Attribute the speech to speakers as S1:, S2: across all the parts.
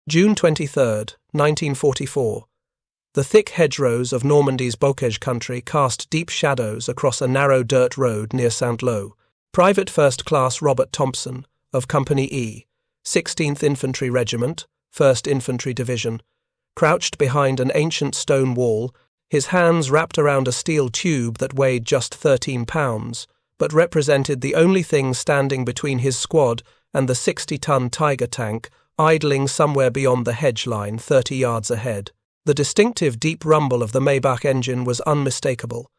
S1: June 23, 1944. The thick hedgerows of Normandy's Bocage country cast deep shadows across a narrow dirt road near Saint-Lô. Private First Class Robert Thompson, of Company E, 16th Infantry Regiment, 1st Infantry Division, crouched behind an ancient stone wall, his hands wrapped around a steel tube that weighed just 13 pounds, but represented the only thing standing between his squad and the 60-ton Tiger tank idling somewhere beyond the hedge line 30 yards ahead. The distinctive deep rumble of the Maybach engine was unmistakable.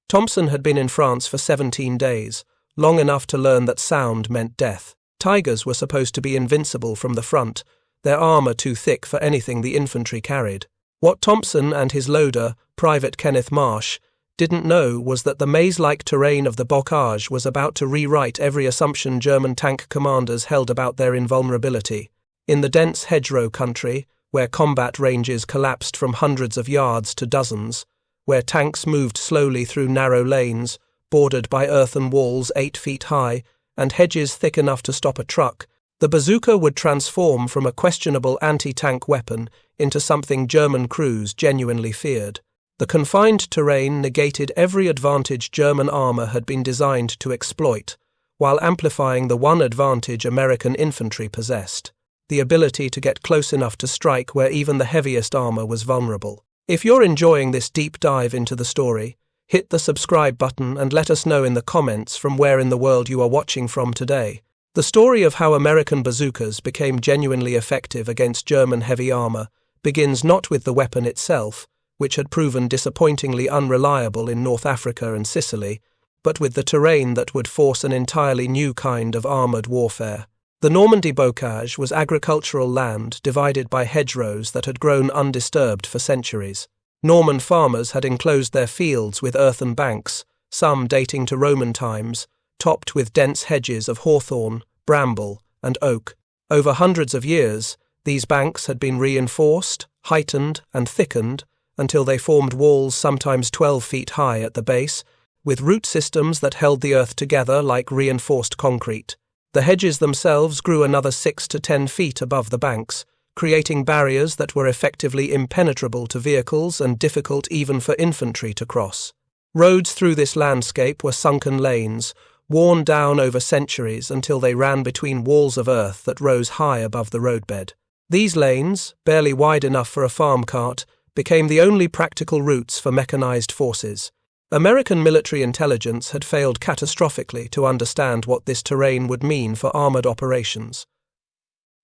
S1: Thompson had been in France for 17 days, long enough to learn that sound meant death. Tigers were supposed to be invincible from the front, their armour too thick for anything the infantry carried. What Thompson and his loader, Private Kenneth Marsh, didn't know was that the maze-like terrain of the Bocage was about to rewrite every assumption German tank commanders held about their invulnerability. In the dense hedgerow country, where combat ranges collapsed from hundreds of yards to dozens, where tanks moved slowly through narrow lanes, bordered by earthen walls 8 feet high, and hedges thick enough to stop a truck, the bazooka would transform from a questionable anti-tank weapon into something German crews genuinely feared. The confined terrain negated every advantage German armour had been designed to exploit, while amplifying the one advantage American infantry possessed: the ability to get close enough to strike where even the heaviest armour was vulnerable. If you're enjoying this deep dive into the story, hit the subscribe button and let us know in the comments from where in the world you are watching from today. The story of how American bazookas became genuinely effective against German heavy armour begins not with the weapon itself, which had proven disappointingly unreliable in North Africa and Sicily, but with the terrain that would force an entirely new kind of armoured warfare. The Normandy Bocage was agricultural land divided by hedgerows that had grown undisturbed for centuries. Norman farmers had enclosed their fields with earthen banks, some dating to Roman times, topped with dense hedges of hawthorn, bramble, and oak. Over hundreds of years, these banks had been reinforced, heightened, and thickened until they formed walls sometimes 12 feet high at the base, with root systems that held the earth together like reinforced concrete. The hedges themselves grew another 6 to 10 feet above the banks, creating barriers that were effectively impenetrable to vehicles and difficult even for infantry to cross. Roads through this landscape were sunken lanes, worn down over centuries until they ran between walls of earth that rose high above the roadbed. These lanes, barely wide enough for a farm cart, became the only practical routes for mechanized forces. American military intelligence had failed catastrophically to understand what this terrain would mean for armored operations.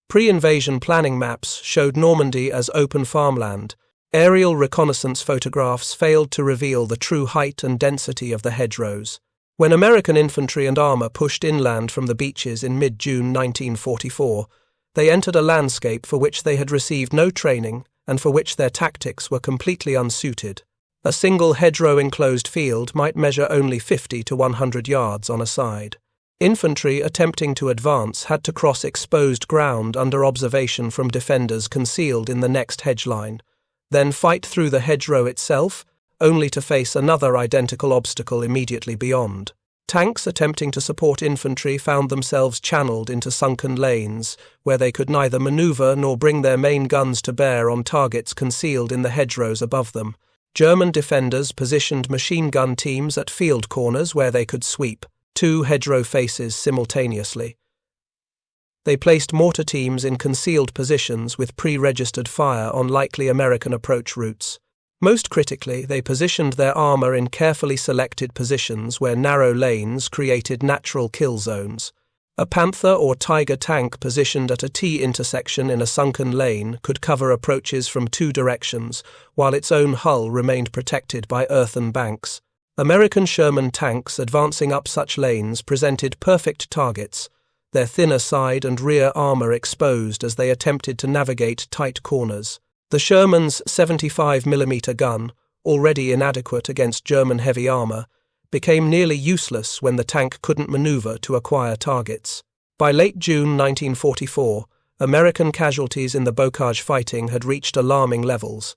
S1: Pre-invasion planning maps showed Normandy as open farmland. Aerial reconnaissance photographs failed to reveal the true height and density of the hedgerows. When American infantry and armour pushed inland from the beaches in mid-June 1944, they entered a landscape for which they had received no training and for which their tactics were completely unsuited. A single hedgerow-enclosed field might measure only 50 to 100 yards on a side. Infantry attempting to advance had to cross exposed ground under observation from defenders concealed in the next hedge line, then fight through the hedgerow itself, only to face another identical obstacle immediately beyond. Tanks attempting to support infantry found themselves channeled into sunken lanes, where they could neither manoeuvre nor bring their main guns to bear on targets concealed in the hedgerows above them. German defenders positioned machine gun teams at field corners where they could sweep 2 hedgerow faces simultaneously. They placed mortar teams in concealed positions with pre-registered fire on likely American approach routes. Most critically, they positioned their armour in carefully selected positions where narrow lanes created natural kill zones. A Panther or Tiger tank positioned at a T intersection in a sunken lane could cover approaches from 2 directions, while its own hull remained protected by earthen banks. American Sherman tanks advancing up such lanes presented perfect targets, their thinner side and rear armour exposed as they attempted to navigate tight corners. The Sherman's 75mm gun, already inadequate against German heavy armour, became nearly useless when the tank couldn't manoeuvre to acquire targets. By late June 1944, American casualties in the Bocage fighting had reached alarming levels.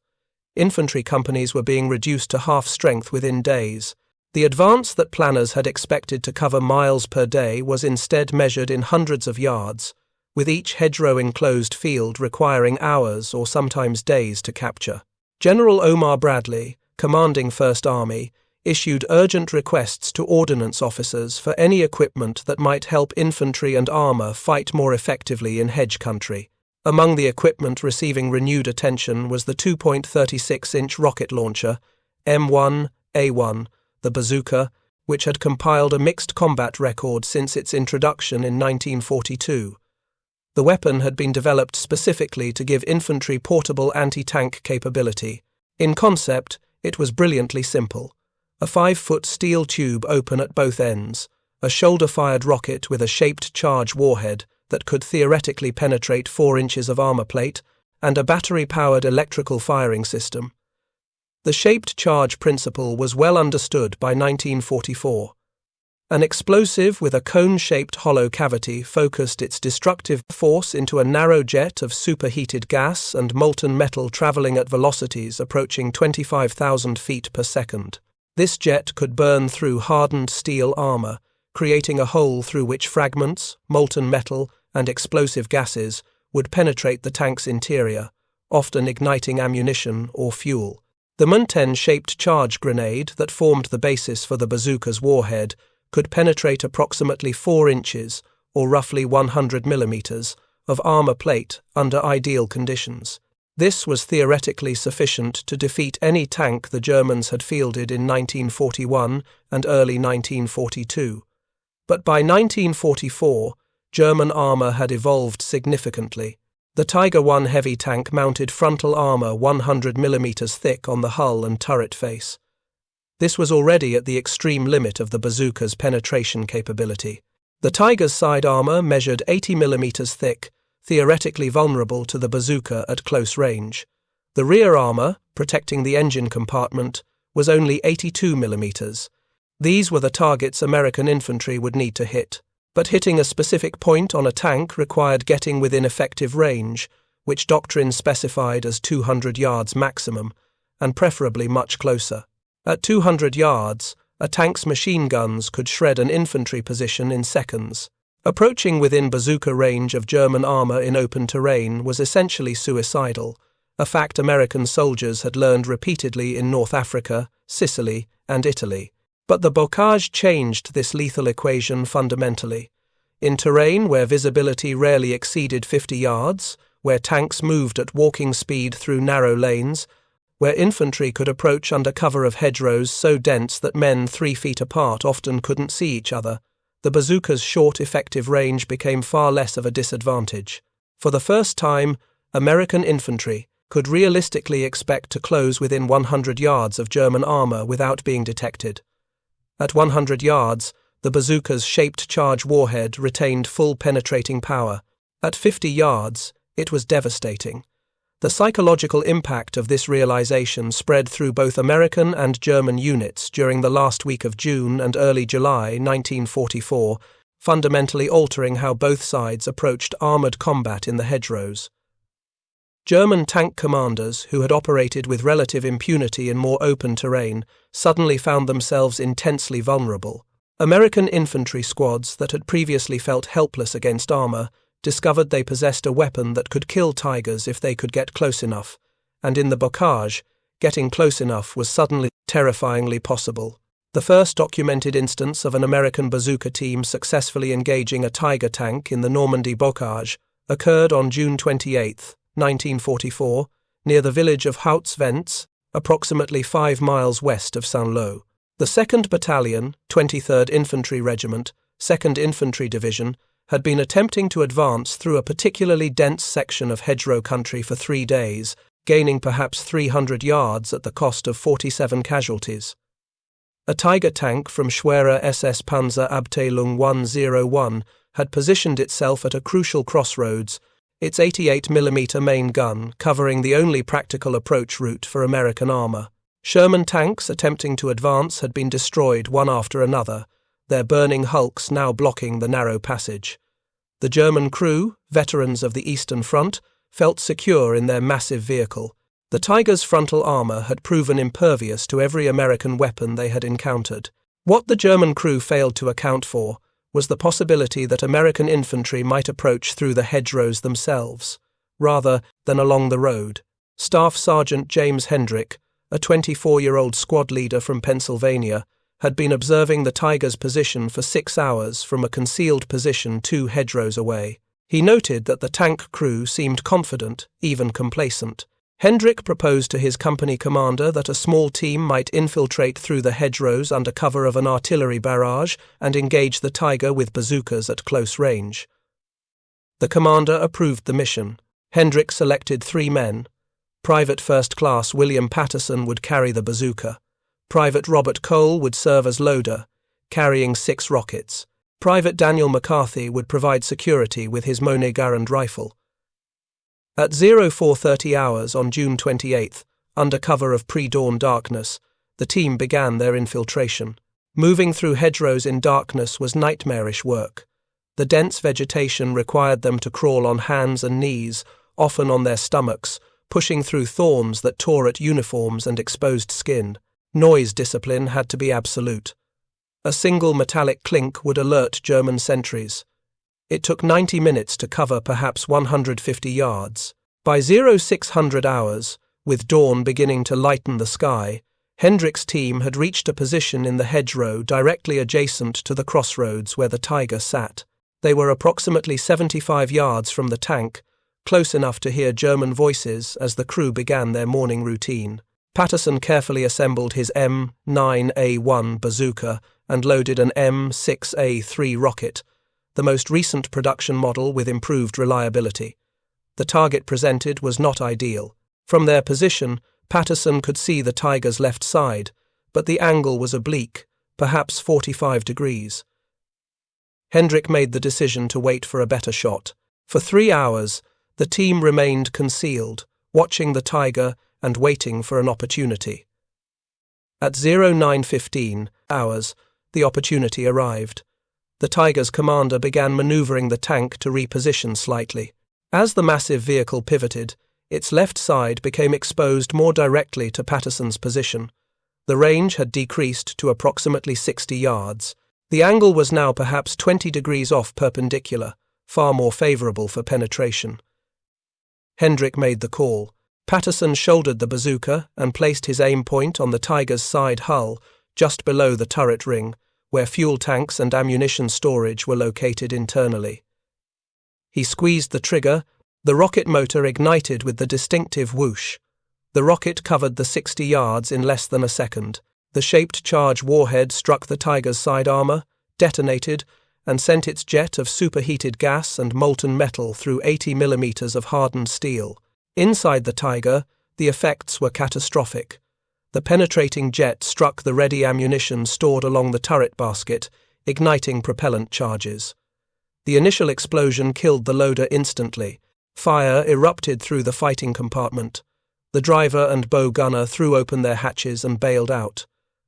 S1: Infantry companies were being reduced to half strength within days. The advance that planners had expected to cover miles per day was instead measured in hundreds of yards, with each hedgerow-enclosed field requiring hours or sometimes days to capture. General Omar Bradley, commanding 1st Army, issued urgent requests to ordnance officers for any equipment that might help infantry and armor fight more effectively in hedge country. Among the equipment receiving renewed attention was the 2.36-inch rocket launcher, M1A1, the Bazooka, which had compiled a mixed combat record since its introduction in 1942. The weapon had been developed specifically to give infantry portable anti-tank capability. In concept, it was brilliantly simple. A 5-foot steel tube open at both ends, a shoulder-fired rocket with a shaped charge warhead that could theoretically penetrate 4 inches of armor plate, and a battery-powered electrical firing system. The shaped charge principle was well understood by 1944. An explosive with a cone-shaped hollow cavity focused its destructive force into a narrow jet of superheated gas and molten metal traveling at velocities approaching 25,000 feet per second. This jet could burn through hardened steel armor, creating a hole through which fragments, molten metal, and explosive gases would penetrate the tank's interior, often igniting ammunition or fuel. The Munten-shaped charge grenade that formed the basis for the bazooka's warhead could penetrate approximately 4 inches, or roughly 100 millimeters, of armor plate under ideal conditions. This was theoretically sufficient to defeat any tank the Germans had fielded in 1941 and early 1942. But by 1944, German armor had evolved significantly. The Tiger I heavy tank mounted frontal armor 100 mm thick on the hull and turret face. This was already at the extreme limit of the bazooka's penetration capability. The Tiger's side armor measured 80 mm thick, theoretically vulnerable to the bazooka at close range. The rear armor, protecting the engine compartment, was only 82 mm. These were the targets American infantry would need to hit. But hitting a specific point on a tank required getting within effective range, which doctrine specified as 200 yards maximum, and preferably much closer. At 200 yards, a tank's machine guns could shred an infantry position in seconds. Approaching within bazooka range of German armor in open terrain was essentially suicidal, a fact American soldiers had learned repeatedly in North Africa, Sicily, and Italy. But the Bocage changed this lethal equation fundamentally. In terrain where visibility rarely exceeded 50 yards, where tanks moved at walking speed through narrow lanes, where infantry could approach under cover of hedgerows so dense that men 3 feet apart often couldn't see each other, the bazooka's short effective range became far less of a disadvantage. For the first time, American infantry could realistically expect to close within 100 yards of German armor without being detected. At 100 yards, the bazooka's shaped charge warhead retained full penetrating power. At 50 yards, it was devastating. The psychological impact of this realization spread through both American and German units during the last week of June and early July 1944, fundamentally altering how both sides approached armored combat in the hedgerows. German tank commanders, who had operated with relative impunity in more open terrain, suddenly found themselves intensely vulnerable. American infantry squads that had previously felt helpless against armor discovered they possessed a weapon that could kill tigers if they could get close enough, and in the Bocage, getting close enough was suddenly terrifyingly possible. The first documented instance of an American bazooka team successfully engaging a Tiger tank in the Normandy Bocage occurred on June 28, 1944, near the village of Hauts-Vents, approximately 5 miles west of Saint-Lô. The 2nd Battalion, 23rd Infantry Regiment, 2nd Infantry Division, had been attempting to advance through a particularly dense section of hedgerow country for 3 days, gaining perhaps 300 yards at the cost of 47 casualties. A Tiger tank from Schwerer SS Panzer Abteilung 101 had positioned itself at a crucial crossroads, its 88mm main gun covering the only practical approach route for American armor. Sherman tanks attempting to advance had been destroyed one after another, their burning hulks now blocking the narrow passage. The German crew, veterans of the Eastern Front, felt secure in their massive vehicle. The Tiger's frontal armor had proven impervious to every American weapon they had encountered. What the German crew failed to account for was the possibility that American infantry might approach through the hedgerows themselves, rather than along the road. Staff Sergeant James Hendrick, a 24-year-old squad leader from Pennsylvania, had been observing the Tiger's position for 6 hours from a concealed position 2 hedgerows away. He noted that the tank crew seemed confident, even complacent. Hendrick proposed to his company commander that a small team might infiltrate through the hedgerows under cover of an artillery barrage and engage the Tiger with bazookas at close range. The commander approved the mission. Hendrick selected 3 men. Private First Class William Patterson would carry the bazooka. Private Robert Cole would serve as loader, carrying 6 rockets. Private Daniel McCarthy would provide security with his Monet-Garand rifle. At 0430 hours on June 28th, under cover of pre-dawn darkness, the team began their infiltration. Moving through hedgerows in darkness was nightmarish work. The dense vegetation required them to crawl on hands and knees, often on their stomachs, pushing through thorns that tore at uniforms and exposed skin. Noise discipline had to be absolute. A single metallic clink would alert German sentries. It took 90 minutes to cover perhaps 150 yards. By 0600 hours, with dawn beginning to lighten the sky, Hendrick's team had reached a position in the hedgerow directly adjacent to the crossroads where the Tiger sat. They were approximately 75 yards from the tank, close enough to hear German voices as the crew began their morning routine. Patterson carefully assembled his M9A1 bazooka and loaded an M6A3 rocket, the most recent production model with improved reliability. The target presented was not ideal. From their position, Patterson could see the Tiger's left side, but the angle was oblique, perhaps 45 degrees. Hendrick made the decision to wait for a better shot. For 3 hours, the team remained concealed, watching the Tiger and waiting for an opportunity. At 0915 hours, the opportunity arrived. The Tiger's commander began maneuvering the tank to reposition slightly. As the massive vehicle pivoted, its left side became exposed more directly to Patterson's position. The range had decreased to approximately 60 yards. The angle was now perhaps 20 degrees off perpendicular, far more favorable for penetration. Hendrick made the call. Patterson shouldered the bazooka and placed his aim point on the Tiger's side hull, just below the turret ring, where fuel tanks and ammunition storage were located internally. He squeezed the trigger. The rocket motor ignited with the distinctive whoosh. The rocket covered the 60 yards in less than a second. The shaped charge warhead struck the Tiger's side armor, detonated, and sent its jet of superheated gas and molten metal through 80 millimeters of hardened steel. Inside the Tiger, the effects were catastrophic. The penetrating jet struck the ready ammunition stored along the turret basket, igniting propellant charges. The initial explosion killed the loader instantly. Fire erupted through the fighting compartment. The driver and bow gunner threw open their hatches and bailed out.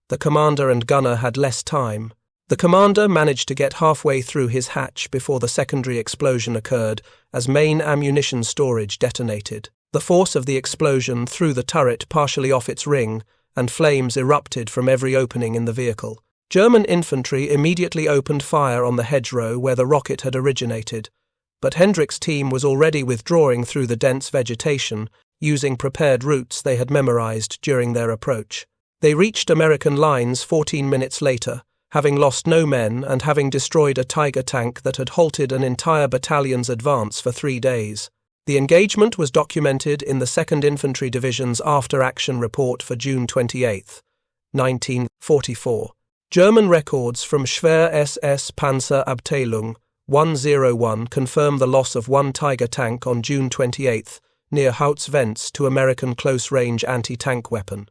S1: The commander and gunner had less time. The commander managed to get halfway through his hatch before the secondary explosion occurred as main ammunition storage detonated. The force of the explosion threw the turret partially off its ring, and flames erupted from every opening in the vehicle. German infantry immediately opened fire on the hedgerow where the rocket had originated, but Hendrick's team was already withdrawing through the dense vegetation, using prepared routes they had memorized during their approach. They reached American lines 14 minutes later, having lost no men and having destroyed a Tiger tank that had halted an entire battalion's advance for 3 days. The engagement was documented in the 2nd Infantry Division's after-action report for June 28, 1944. German records from Schwer SS Panzer Abteilung 101 confirm the loss of 1 Tiger tank on June 28 near Hauts-Vents to American close-range anti-tank weapon.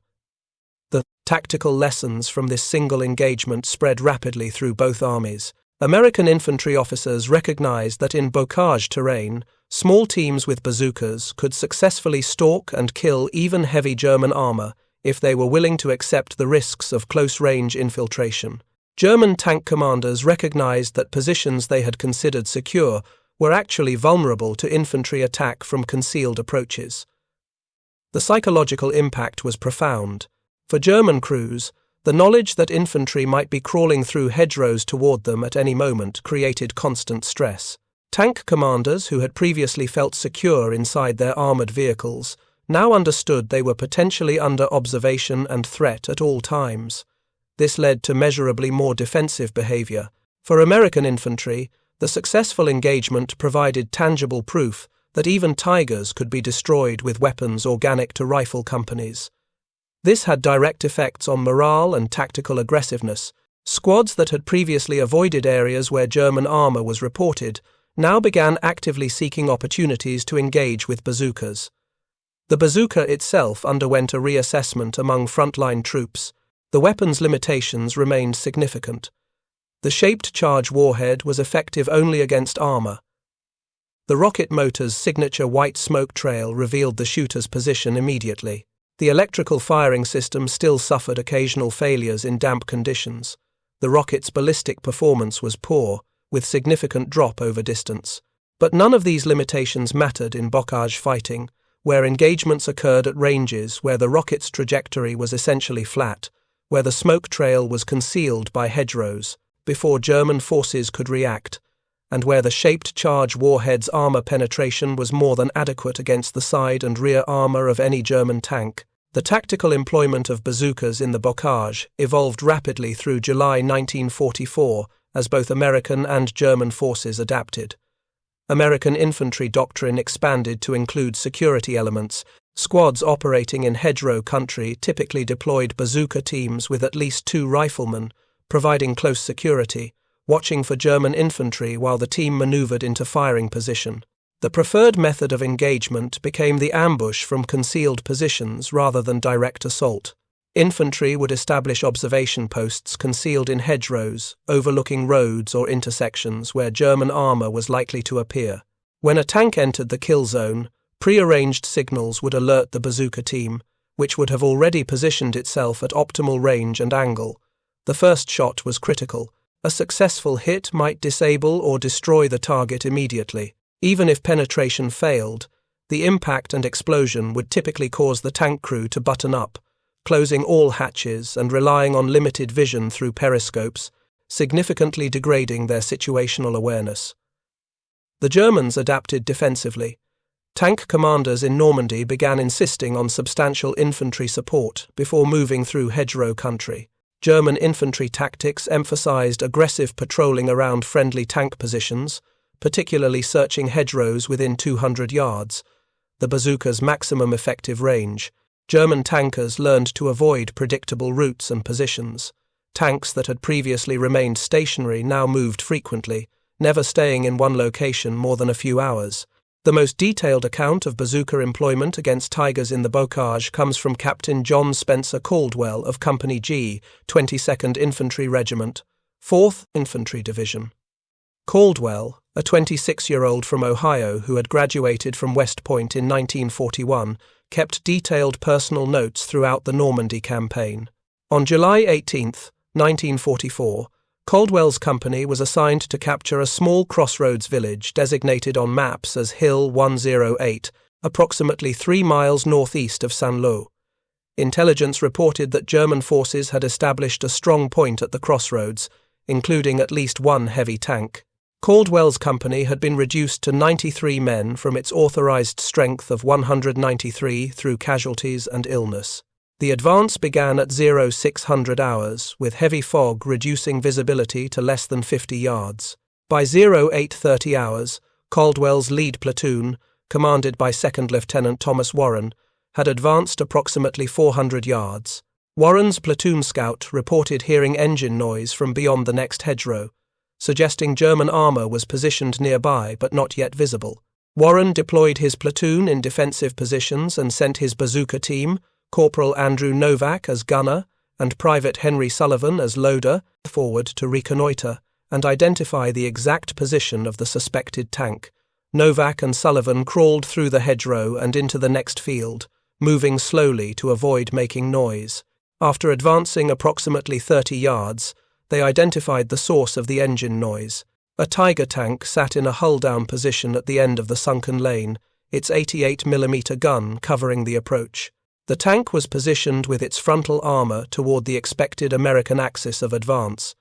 S1: The tactical lessons from this single engagement spread rapidly through both armies. American infantry officers recognized that in Bocage terrain, small teams with bazookas could successfully stalk and kill even heavy German armor if they were willing to accept the risks of close-range infiltration. German tank commanders recognized that positions they had considered secure were actually vulnerable to infantry attack from concealed approaches. The psychological impact was profound. For German crews, The knowledge that infantry might be crawling through hedgerows toward them at any moment created constant stress. Tank commanders who had previously felt secure inside their armored vehicles now understood they were potentially under observation and threat at all times. This led to measurably more defensive behavior. For American infantry, the successful engagement provided tangible proof that even Tigers could be destroyed with weapons organic to rifle companies. This had direct effects on morale and tactical aggressiveness. Squads that had previously avoided areas where German armor was reported now began actively seeking opportunities to engage with bazookas. The bazooka itself underwent a reassessment among frontline troops. The weapon's limitations remained significant. The shaped charge warhead was effective only against armor. The rocket motor's signature white smoke trail revealed the shooter's position immediately. The electrical firing system still suffered occasional failures in damp conditions. The rocket's ballistic performance was poor, with significant drop over distance. But none of these limitations mattered in Bocage fighting, where engagements occurred at ranges where the rocket's trajectory was essentially flat, where the smoke trail was concealed by hedgerows before German forces could react, and where the shaped charge warhead's armor penetration was more than adequate against the side and rear armor of any German tank. The tactical employment of bazookas in the Bocage evolved rapidly through July 1944 as both American and German forces adapted. American infantry doctrine expanded to include security elements. Squads operating in hedgerow country typically deployed bazooka teams with at least 2 riflemen, providing close security, watching for German infantry while the team maneuvered into firing position. The preferred method of engagement became the ambush from concealed positions rather than direct assault. Infantry would establish observation posts concealed in hedgerows, overlooking roads or intersections where German armor was likely to appear. When a tank entered the kill zone, prearranged signals would alert the bazooka team, which would have already positioned itself at optimal range and angle. The first shot was critical. A successful hit might disable or destroy the target immediately. Even if penetration failed, the impact and explosion would typically cause the tank crew to button up, closing all hatches and relying on limited vision through periscopes, significantly degrading their situational awareness. The Germans adapted defensively. Tank commanders in Normandy began insisting on substantial infantry support before moving through hedgerow country. German infantry tactics emphasized aggressive patrolling around friendly tank positions, particularly searching hedgerows within 200 yards, the bazooka's maximum effective range. German tankers learned to avoid predictable routes and positions. Tanks that had previously remained stationary now moved frequently, never staying in one location more than a few hours. The most detailed account of bazooka employment against Tigers in the Bocage comes from Captain John Spencer Caldwell of Company G, 22nd Infantry Regiment, 4th Infantry Division. Caldwell, a 26-year-old from Ohio who had graduated from West Point in 1941, kept detailed personal notes throughout the Normandy campaign. On July 18, 1944, Caldwell's company was assigned to capture a small crossroads village designated on maps as Hill 108, approximately 3 miles northeast of Saint-Lô. Intelligence reported that German forces had established a strong point at the crossroads, including at least 1 heavy tank. Caldwell's company had been reduced to 93 men from its authorized strength of 193 through casualties and illness. The advance began at 0600 hours, with heavy fog reducing visibility to less than 50 yards. By 0830 hours, Caldwell's lead platoon, commanded by 2nd Lieutenant Thomas Warren, had advanced approximately 400 yards. Warren's platoon scout reported hearing engine noise from beyond the next hedgerow, suggesting German armor was positioned nearby but not yet visible. Warren deployed his platoon in defensive positions and sent his bazooka team, Corporal Andrew Novak as gunner and Private Henry Sullivan as loader, forward to reconnoiter and identify the exact position of the suspected tank. Novak and Sullivan crawled through the hedgerow and into the next field, moving slowly to avoid making noise. After advancing approximately 30 yards, they identified the source of the engine noise. A Tiger tank sat in a hull-down position at the end of the sunken lane, its 88mm gun covering the approach. The tank was positioned with its frontal armor toward the expected American axis of advance.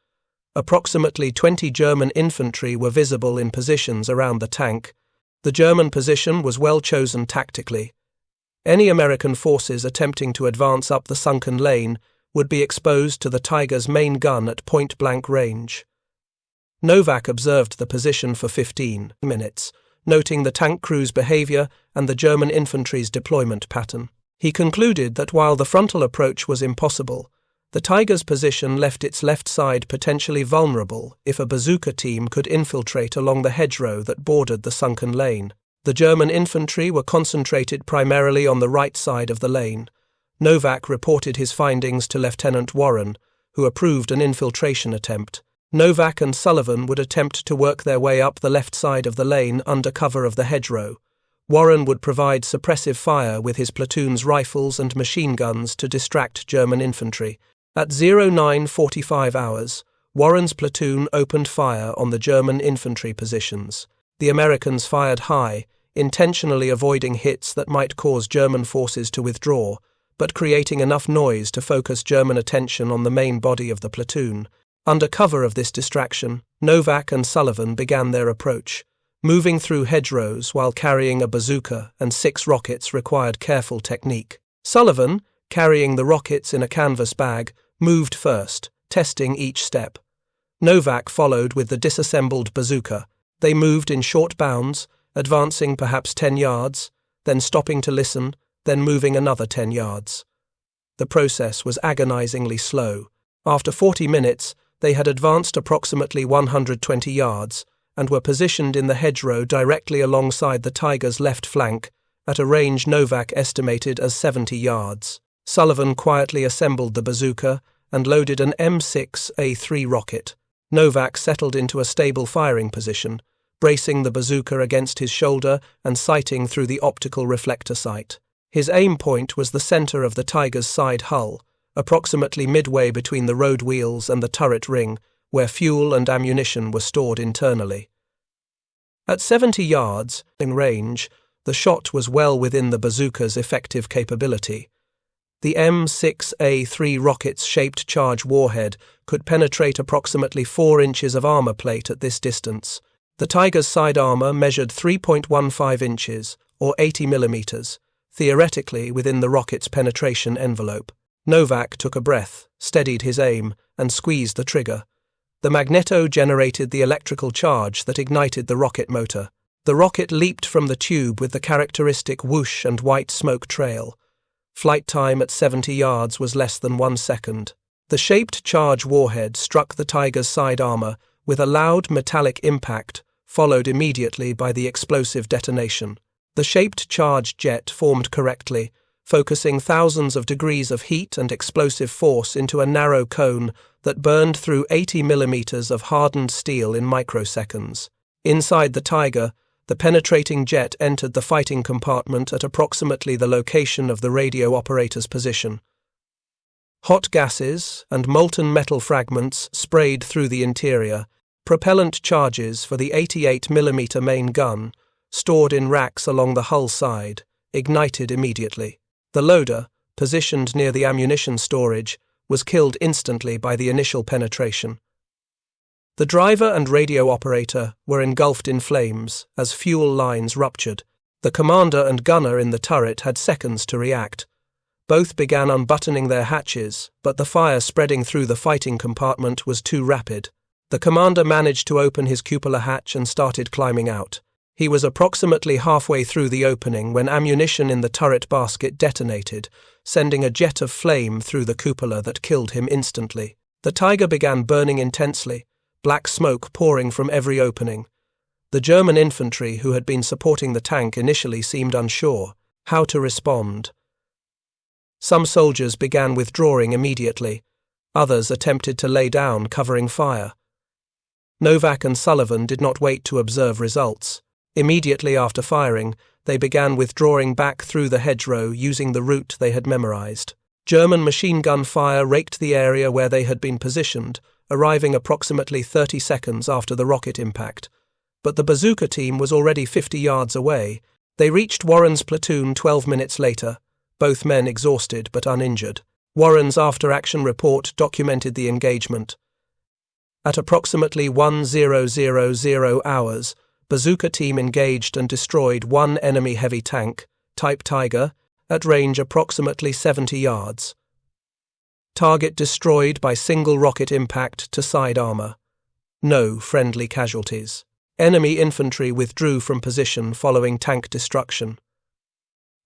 S1: Approximately 20 German infantry were visible in positions around the tank. The German position was well chosen tactically. Any American forces attempting to advance up the sunken lane would be exposed to the Tiger's main gun at point-blank range. Novak observed the position for 15 minutes, noting the tank crew's behavior and the German infantry's deployment pattern. He concluded that while the frontal approach was impossible, the Tiger's position left its left side potentially vulnerable if a Bazooka team could infiltrate along the hedgerow that bordered the sunken lane. The German infantry were concentrated primarily on the right side of the lane. Novak reported his findings to Lieutenant Warren, who approved an infiltration attempt. Novak and Sullivan would attempt to work their way up the left side of the lane under cover of the hedgerow. Warren would provide suppressive fire with his platoon's rifles and machine guns to distract German infantry. At 09:45 hours, Warren's platoon opened fire on the German infantry positions. The Americans fired high, intentionally avoiding hits that might cause German forces to withdraw, but creating enough noise to focus German attention on the main body of the platoon. Under cover of this distraction, Novak and Sullivan began their approach. Moving through hedgerows while carrying a bazooka and 6 rockets required careful technique. Sullivan, carrying the rockets in a canvas bag, moved first, testing each step. Novak followed with the disassembled bazooka. They moved in short bounds, advancing perhaps 10 yards, then stopping to listen, then moving another 10 yards. The process was agonizingly slow. After 40 minutes, they had advanced approximately 120 yards and were positioned in the hedgerow directly alongside the Tiger's left flank at a range Novak estimated as 70 yards. Sullivan quietly assembled the bazooka and loaded an M6A3 rocket. Novak settled into a stable firing position, bracing the bazooka against his shoulder and sighting through the optical reflector sight. His aim point was the center of the Tiger's side hull, approximately midway between the road wheels and the turret ring, where fuel and ammunition were stored internally. At 70 yards in range, the shot was well within the bazooka's effective capability. The M6A3 rocket's shaped charge warhead could penetrate approximately 4 inches of armor plate at this distance. The Tiger's side armor measured 3.15 inches, or 80 millimeters, theoretically within the rocket's penetration envelope. Novak took a breath, steadied his aim, and squeezed the trigger. The magneto generated the electrical charge that ignited the rocket motor. The rocket leaped from the tube with the characteristic whoosh and white smoke trail. Flight time at 70 yards was less than 1 second. The shaped charge warhead struck the Tiger's side armor with a loud metallic impact, followed immediately by the explosive detonation. The shaped charge jet formed correctly, focusing thousands of degrees of heat and explosive force into a narrow cone that burned through 80 millimeters of hardened steel in microseconds. Inside the Tiger, the penetrating jet entered the fighting compartment at approximately the location of the radio operator's position. Hot gases and molten metal fragments sprayed through the interior. Propellant charges for the 88mm main gun, stored in racks along the hull side, ignited immediately. The loader, positioned near the ammunition storage, was killed instantly by the initial penetration. The driver and radio operator were engulfed in flames as fuel lines ruptured. The commander and gunner in the turret had seconds to react. Both began unbuttoning their hatches, but the fire spreading through the fighting compartment was too rapid. The commander managed to open his cupola hatch and started climbing out. He was approximately halfway through the opening when ammunition in the turret basket detonated, sending a jet of flame through the cupola that killed him instantly. The Tiger began burning intensely, black smoke pouring from every opening. The German infantry who had been supporting the tank initially seemed unsure how to respond. Some soldiers began withdrawing immediately. Others attempted to lay down, covering fire. Novak and Sullivan did not wait to observe results. Immediately after firing, they began withdrawing back through the hedgerow using the route they had memorized. German machine gun fire raked the area where they had been positioned, arriving approximately 30 seconds after the rocket impact. But the bazooka team was already 50 yards away. They reached Warren's platoon 12 minutes later, both men exhausted but uninjured. Warren's after-action report documented the engagement. At approximately 1000 hours, Bazooka team engaged and destroyed one enemy heavy tank, Type Tiger, at range approximately 70 yards. Target destroyed by single rocket impact to side armor. No friendly casualties. Enemy infantry withdrew from position following tank destruction.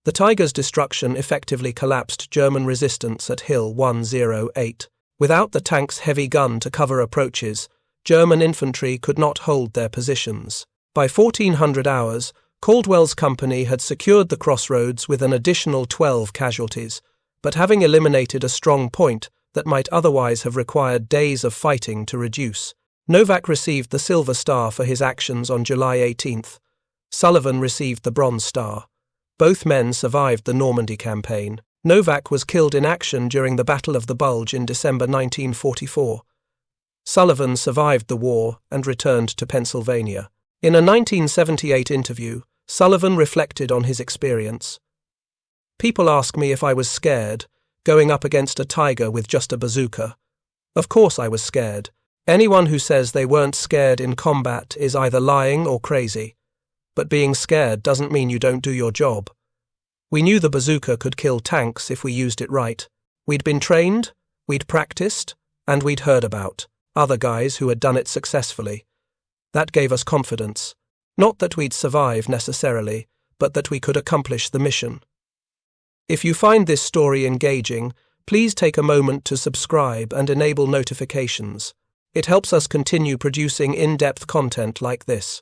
S1: The Tiger's destruction effectively collapsed German resistance at Hill 108. Without the tank's heavy gun to cover approaches, German infantry could not hold their positions. By 1400 hours, Caldwell's company had secured the crossroads with an additional 12 casualties, but having eliminated a strong point that might otherwise have required days of fighting to reduce. Novak received the Silver Star for his actions on July 18. Sullivan received the Bronze Star. Both men survived the Normandy campaign. Novak was killed in action during the Battle of the Bulge in December 1944. Sullivan survived the war and returned to Pennsylvania. In a 1978 interview, Sullivan reflected on his experience. "People ask me if I was scared, going up against a tiger with just a bazooka. Of course I was scared. Anyone who says they weren't scared in combat is either lying or crazy. But being scared doesn't mean you don't do your job. We knew the bazooka could kill tanks if we used it right. We'd been trained, we'd practiced, and we'd heard about other guys who had done it successfully. That gave us confidence. Not that we'd survive necessarily, but that we could accomplish the mission." If you find this story engaging, please take a moment to subscribe and enable notifications. It helps us continue producing in-depth content like this.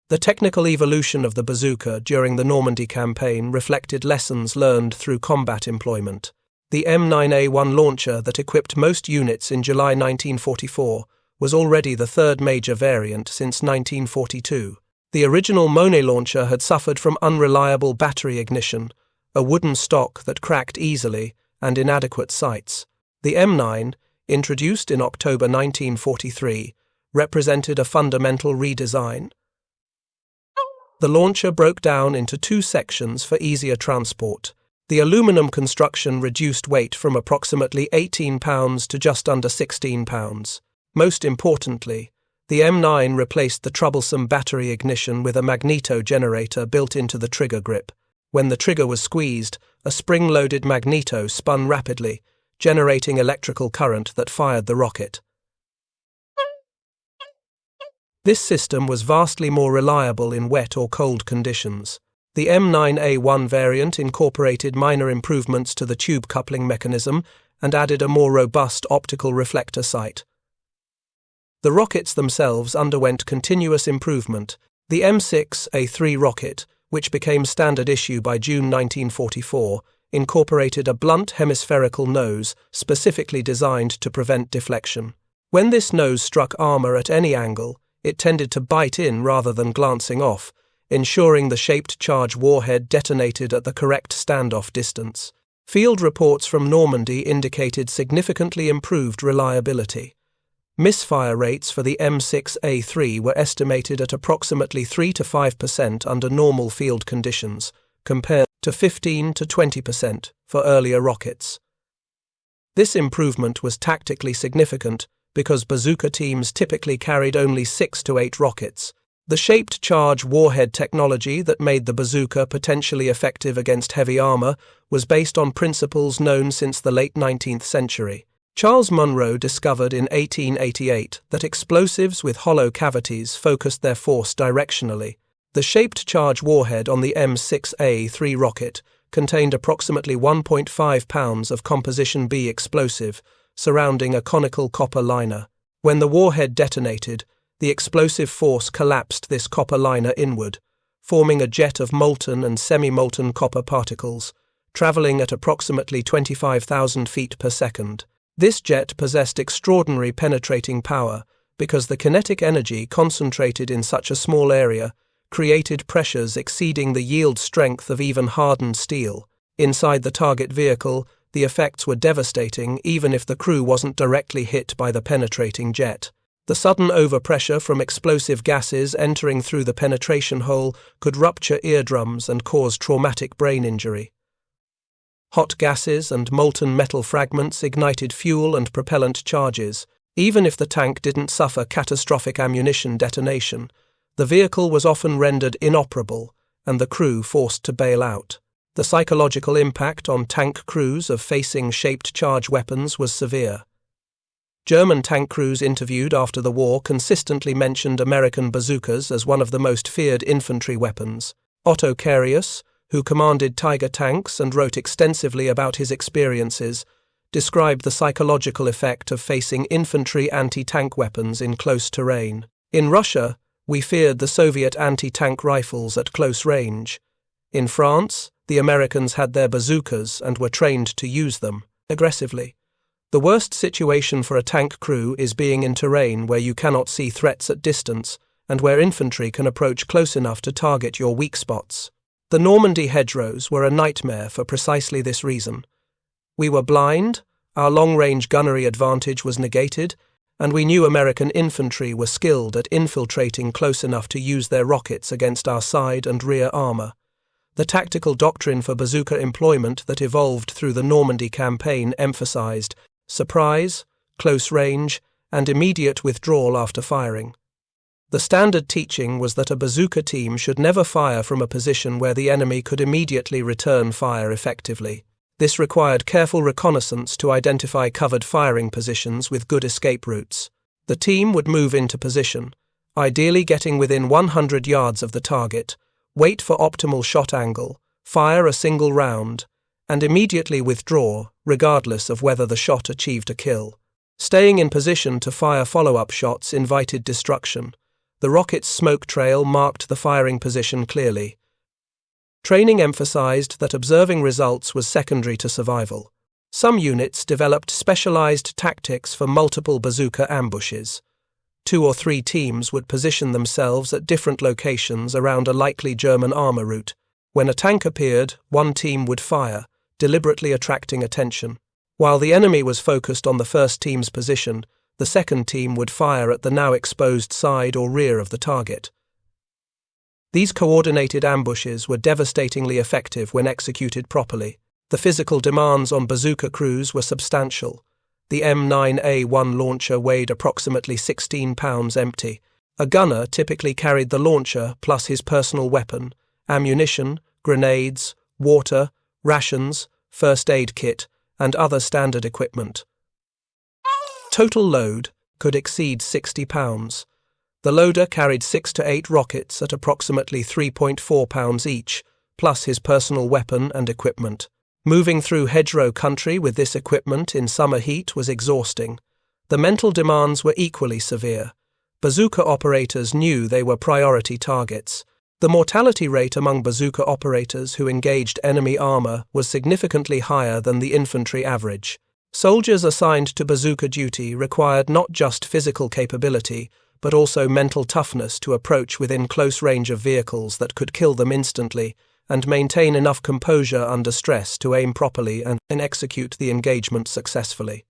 S1: The technical evolution of the bazooka during the Normandy campaign reflected lessons learned through combat employment. The M9A1 launcher that equipped most units in July 1944 was already the third major variant since 1942. The original Monet launcher had suffered from unreliable battery ignition, a wooden stock that cracked easily, and inadequate sights. The M9, introduced in October 1943, represented a fundamental redesign. The launcher broke down into two sections for easier transport. The aluminum construction reduced weight from approximately 18 pounds to just under 16 pounds. Most importantly, the M9 replaced the troublesome battery ignition with a magneto generator built into the trigger grip. When the trigger was squeezed, a spring-loaded magneto spun rapidly, generating electrical current that fired the rocket. This system was vastly more reliable in wet or cold conditions. The M9A1 variant incorporated minor improvements to the tube coupling mechanism and added a more robust optical reflector sight. The rockets themselves underwent continuous improvement. The M6A3 rocket, which became standard issue by June 1944, incorporated a blunt hemispherical nose specifically designed to prevent deflection. When this nose struck armor at any angle, it tended to bite in rather than glancing off, ensuring the shaped charge warhead detonated at the correct standoff distance. Field reports from Normandy indicated significantly improved reliability. Misfire rates for the M6A3 were estimated at approximately 3 to 5% under normal field conditions, compared to 15 to 20% for earlier rockets. This improvement was tactically significant because bazooka teams typically carried only 6 to 8 rockets. The shaped charge warhead technology that made the bazooka potentially effective against heavy armor was based on principles known since the late 19th century. Charles Munro discovered in 1888 that explosives with hollow cavities focused their force directionally. The shaped charge warhead on the M6A3 rocket contained approximately 1.5 pounds of Composition B explosive surrounding a conical copper liner. When the warhead detonated, the explosive force collapsed this copper liner inward, forming a jet of molten and semi-molten copper particles, traveling at approximately 25,000 feet per second. This jet possessed extraordinary penetrating power because the kinetic energy concentrated in such a small area created pressures exceeding the yield strength of even hardened steel. Inside the target vehicle, the effects were devastating even if the crew wasn't directly hit by the penetrating jet. The sudden overpressure from explosive gases entering through the penetration hole could rupture eardrums and cause traumatic brain injury. Hot gases and molten metal fragments ignited fuel and propellant charges. Even if the tank didn't suffer catastrophic ammunition detonation, the vehicle was often rendered inoperable and the crew forced to bail out. The psychological impact on tank crews of facing shaped charge weapons was severe. German tank crews interviewed after the war consistently mentioned American bazookas as one of the most feared infantry weapons. Otto Carius, who commanded Tiger tanks and wrote extensively about his experiences, described the psychological effect of facing infantry anti-tank weapons in close terrain. In Russia, we feared the Soviet anti-tank rifles at close range. In France, the Americans had their bazookas and were trained to use them aggressively. The worst situation for a tank crew is being in terrain where you cannot see threats at distance and where infantry can approach close enough to target your weak spots. The Normandy hedgerows were a nightmare for precisely this reason. We were blind, our long-range gunnery advantage was negated, and we knew American infantry were skilled at infiltrating close enough to use their rockets against our side and rear armor. The tactical doctrine for bazooka employment that evolved through the Normandy campaign emphasized surprise, close range, and immediate withdrawal after firing. The standard teaching was that a bazooka team should never fire from a position where the enemy could immediately return fire effectively. This required careful reconnaissance to identify covered firing positions with good escape routes. The team would move into position, ideally getting within 100 yards of the target, wait for optimal shot angle, fire a single round, and immediately withdraw, regardless of whether the shot achieved a kill. Staying in position to fire follow-up shots invited destruction. The rocket's smoke trail marked the firing position clearly. Training emphasized that observing results was secondary to survival. Some units developed specialized tactics for multiple bazooka ambushes. 2 or 3 teams would position themselves at different locations around a likely German armor route. When a tank appeared, one team would fire, deliberately attracting attention. While the enemy was focused on the first team's position, the second team would fire at the now exposed side or rear of the target. These coordinated ambushes were devastatingly effective when executed properly. The physical demands on bazooka crews were substantial. The M9A1 launcher weighed approximately 16 pounds empty. A gunner typically carried the launcher plus his personal weapon, ammunition, grenades, water, rations, first aid kit, and other standard equipment. Total load could exceed 60 pounds. The loader carried 6 to 8 rockets at approximately 3.4 pounds each, plus his personal weapon and equipment. Moving through hedgerow country with this equipment in summer heat was exhausting. The mental demands were equally severe. Bazooka operators knew they were priority targets. The mortality rate among bazooka operators who engaged enemy armor was significantly higher than the infantry average. Soldiers assigned to bazooka duty required not just physical capability, but also mental toughness to approach within close range of vehicles that could kill them instantly, and maintain enough composure under stress to aim properly and execute the engagement successfully.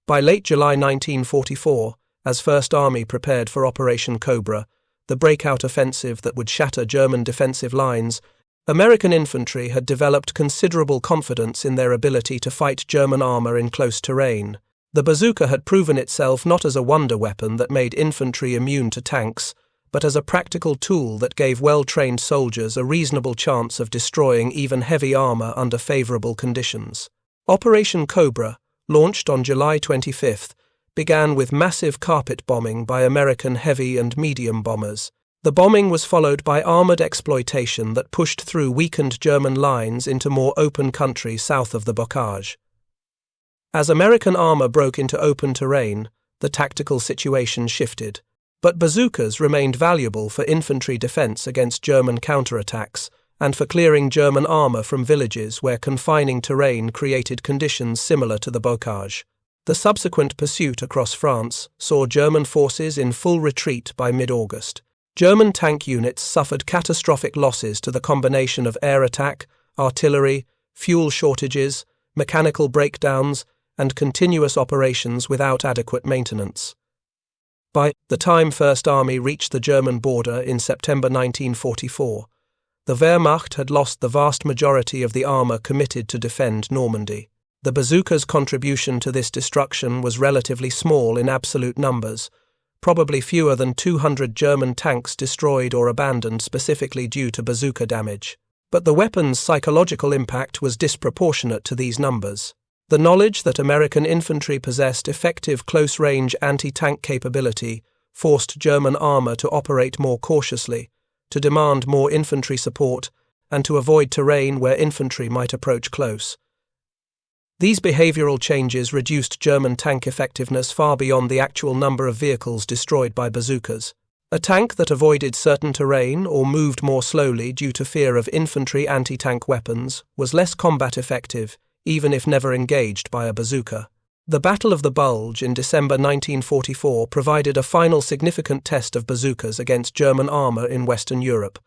S1: By late July 1944, as First Army prepared for Operation Cobra, the breakout offensive that would shatter German defensive lines, American infantry had developed considerable confidence in their ability to fight German armor in close terrain. The bazooka had proven itself not as a wonder weapon that made infantry immune to tanks, but as a practical tool that gave well-trained soldiers a reasonable chance of destroying even heavy armor under favorable conditions. Operation Cobra, launched on July 25th, began with massive carpet bombing by American heavy and medium bombers. The bombing was followed by armored exploitation that pushed through weakened German lines into more open country south of the Bocage. As American armor broke into open terrain, the tactical situation shifted. But bazookas remained valuable for infantry defense against German counterattacks and for clearing German armor from villages where confining terrain created conditions similar to the Bocage. The subsequent pursuit across France saw German forces in full retreat by mid-August. German tank units suffered catastrophic losses to the combination of air attack, artillery, fuel shortages, mechanical breakdowns, and continuous operations without adequate maintenance. By the time First Army reached the German border in September 1944, The Wehrmacht had lost the vast majority of the armor committed to defend Normandy. The bazooka's contribution to this destruction was relatively small in absolute numbers, probably fewer than 200 German tanks destroyed or abandoned specifically due to bazooka damage. But the weapon's psychological impact was disproportionate to these numbers. The knowledge that American infantry possessed effective close-range anti-tank capability forced German armor to operate more cautiously, to demand more infantry support, and to avoid terrain where infantry might approach close. These behavioral changes reduced German tank effectiveness far beyond the actual number of vehicles destroyed by bazookas. A tank that avoided certain terrain or moved more slowly due to fear of infantry anti-tank weapons was less combat effective, even if never engaged by a bazooka. The Battle of the Bulge in December 1944 provided a final significant test of bazookas against German armor in Western Europe.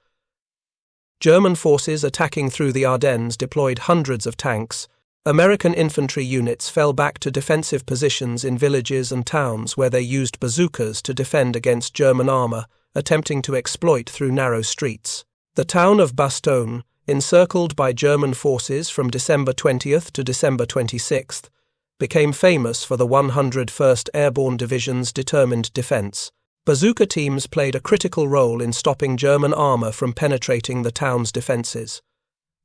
S1: German forces attacking through the Ardennes deployed hundreds of tanks. American infantry units fell back to defensive positions in villages and towns where they used bazookas to defend against German armor, attempting to exploit through narrow streets. The town of Bastogne, encircled by German forces from December 20th to December 26th, became famous for the 101st Airborne Division's determined defense. Bazooka teams played a critical role in stopping German armor from penetrating the town's defenses.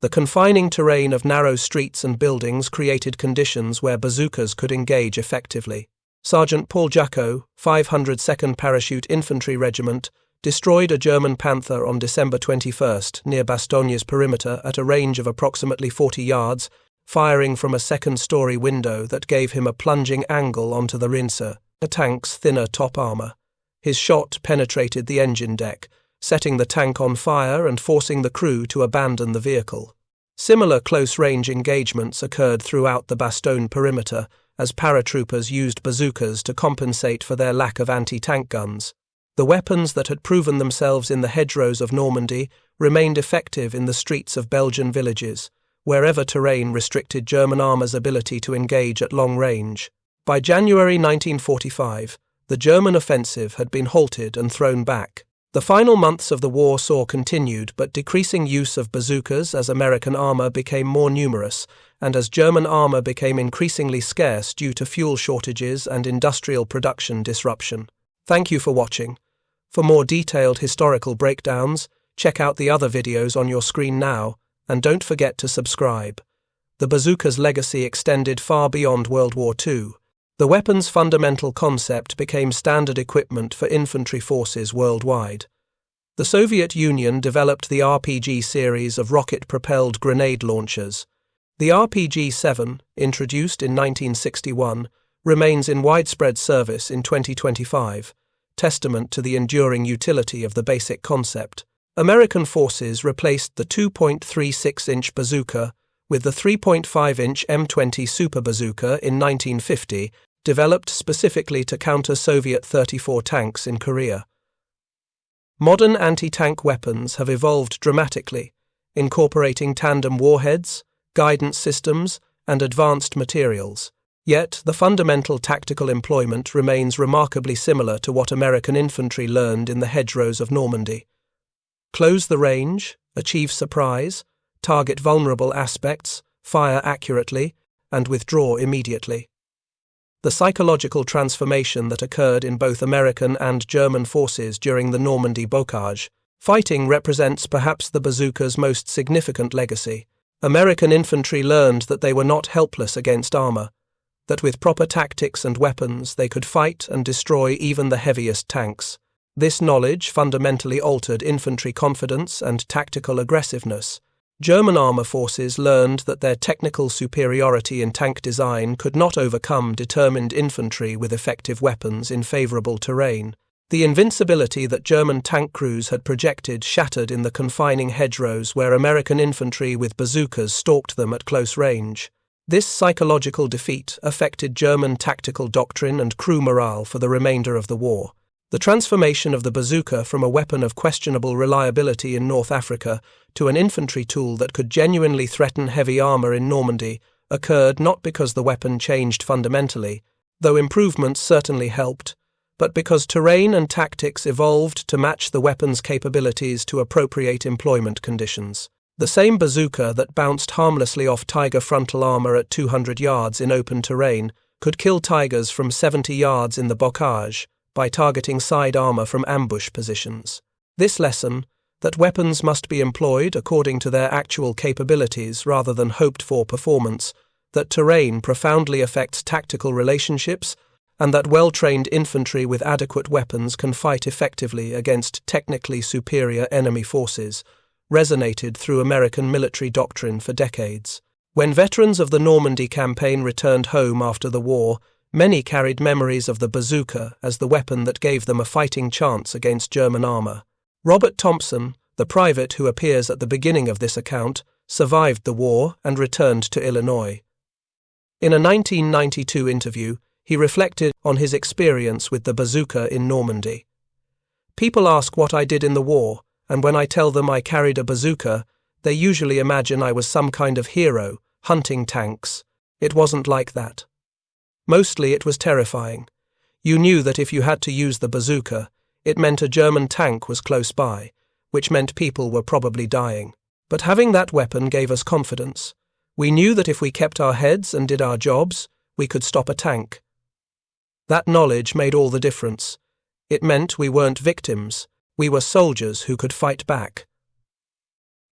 S1: The confining terrain of narrow streets and buildings created conditions where bazookas could engage effectively. Sergeant Paul Jacot, 502nd Parachute Infantry Regiment, destroyed a German Panther on December 21st near Bastogne's perimeter at a range of approximately 40 yards, firing from a second-story window that gave him a plunging angle onto the Rinse, a tank's thinner top armor. His shot penetrated the engine deck, setting the tank on fire and forcing the crew to abandon the vehicle. Similar close-range engagements occurred throughout the Bastogne perimeter as paratroopers used bazookas to compensate for their lack of anti-tank guns. The weapons that had proven themselves in the hedgerows of Normandy remained effective in the streets of Belgian villages, wherever terrain restricted German armor's ability to engage at long range. By January 1945, the German offensive had been halted and thrown back. The final months of the war saw continued but decreasing use of bazookas as American armor became more numerous and as German armor became increasingly scarce due to fuel shortages and industrial production disruption. Thank you for watching. For more detailed historical breakdowns, check out the other videos on your screen now, and don't forget to subscribe. The bazooka's legacy extended far beyond World War II. The weapon's fundamental concept became standard equipment for infantry forces worldwide. The Soviet Union developed the RPG series of rocket-propelled grenade launchers. The RPG-7, introduced in 1961, remains in widespread service in 2025, testament to the enduring utility of the basic concept. American forces replaced the 2.36-inch bazooka with the 3.5-inch M20 Super Bazooka in 1950, developed specifically to counter Soviet 34 tanks in Korea. Modern anti-tank weapons have evolved dramatically, incorporating tandem warheads, guidance systems, and advanced materials. Yet, the fundamental tactical employment remains remarkably similar to what American infantry learned in the hedgerows of Normandy. Close the range, achieve surprise, target vulnerable aspects, fire accurately, and withdraw immediately. The psychological transformation that occurred in both American and German forces during the Normandy Bocage fighting represents perhaps the bazooka's most significant legacy. American infantry learned that they were not helpless against armor, that with proper tactics and weapons they could fight and destroy even the heaviest tanks. This knowledge fundamentally altered infantry confidence and tactical aggressiveness. German armor forces learned that their technical superiority in tank design could not overcome determined infantry with effective weapons in favorable terrain. The invincibility that German tank crews had projected shattered in the confining hedgerows where American infantry with bazookas stalked them at close range. This psychological defeat affected German tactical doctrine and crew morale for the remainder of the war. The transformation of the bazooka from a weapon of questionable reliability in North Africa to an infantry tool that could genuinely threaten heavy armor in Normandy occurred not because the weapon changed fundamentally, though improvements certainly helped, but because terrain and tactics evolved to match the weapon's capabilities to appropriate employment conditions. The same bazooka that bounced harmlessly off Tiger frontal armor at 200 yards in open terrain could kill Tigers from 70 yards in the Bocage by targeting side armor from ambush positions. This lesson, that weapons must be employed according to their actual capabilities rather than hoped-for performance, that terrain profoundly affects tactical relationships, and that well-trained infantry with adequate weapons can fight effectively against technically superior enemy forces, resonated through American military doctrine for decades. When veterans of the Normandy campaign returned home after the war, many carried memories of the bazooka as the weapon that gave them a fighting chance against German armor. Robert Thompson, the private who appears at the beginning of this account, survived the war and returned to Illinois. In a 1992 interview, he reflected on his experience with the bazooka in Normandy. People ask what I did in the war, and when I tell them I carried a bazooka, they usually imagine I was some kind of hero, hunting tanks. It wasn't like that. Mostly it was terrifying. You knew that if you had to use the bazooka, it meant a German tank was close by, which meant people were probably dying. But having that weapon gave us confidence. We knew that if we kept our heads and did our jobs, we could stop a tank. That knowledge made all the difference. It meant we weren't victims. We were soldiers who could fight back.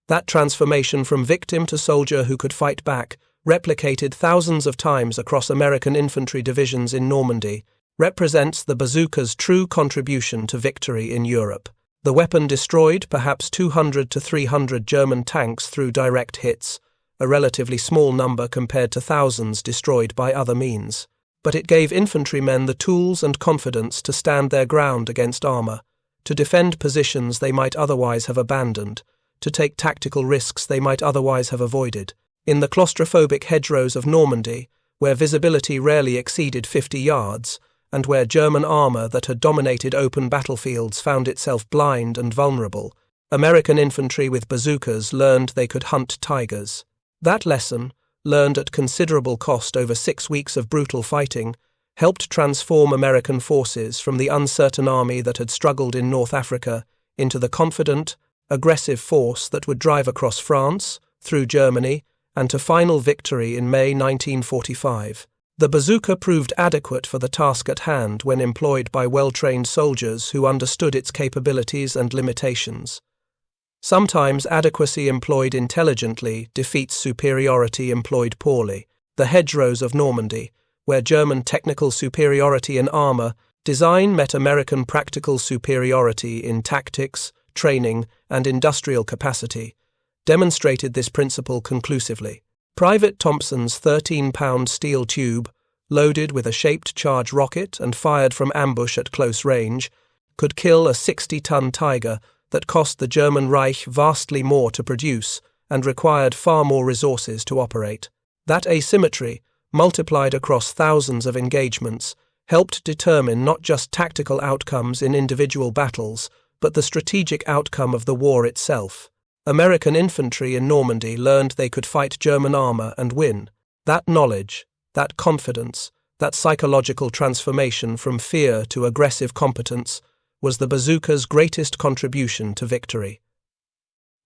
S1: That transformation from victim to soldier who could fight back, replicated thousands of times across American infantry divisions in Normandy, represents the bazooka's true contribution to victory in Europe. The weapon destroyed perhaps 200 to 300 German tanks through direct hits, a relatively small number compared to thousands destroyed by other means. But it gave infantrymen the tools and confidence to stand their ground against armor, to defend positions they might otherwise have abandoned, to take tactical risks they might otherwise have avoided. In the claustrophobic hedgerows of Normandy, where visibility rarely exceeded 50 yards, and where German armor that had dominated open battlefields found itself blind and vulnerable, American infantry with bazookas learned they could hunt tigers. That lesson, learned at considerable cost over 6 weeks of brutal fighting, helped transform American forces from the uncertain army that had struggled in North Africa into the confident, aggressive force that would drive across France, through Germany, and to final victory in May 1945. The bazooka proved adequate for the task at hand when employed by well-trained soldiers who understood its capabilities and limitations. Sometimes adequacy employed intelligently defeats superiority employed poorly. The Hedgerows of Normandy, where German technical superiority in armor, design met American practical superiority in tactics, training, and industrial capacity, demonstrated this principle conclusively. Private Thompson's 13-pound steel tube, loaded with a shaped charge rocket and fired from ambush at close range, could kill a 60-ton Tiger that cost the German Reich vastly more to produce and required far more resources to operate. That asymmetry, multiplied across thousands of engagements, helped determine not just tactical outcomes in individual battles, but the strategic outcome of the war itself. American infantry in Normandy learned they could fight German armor and win. That knowledge, that confidence, that psychological transformation from fear to aggressive competence was the bazooka's greatest contribution to victory.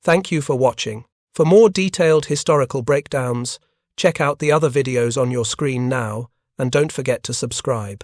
S1: Thank you for watching. For more detailed historical breakdowns, check out the other videos on your screen now, and don't forget to subscribe.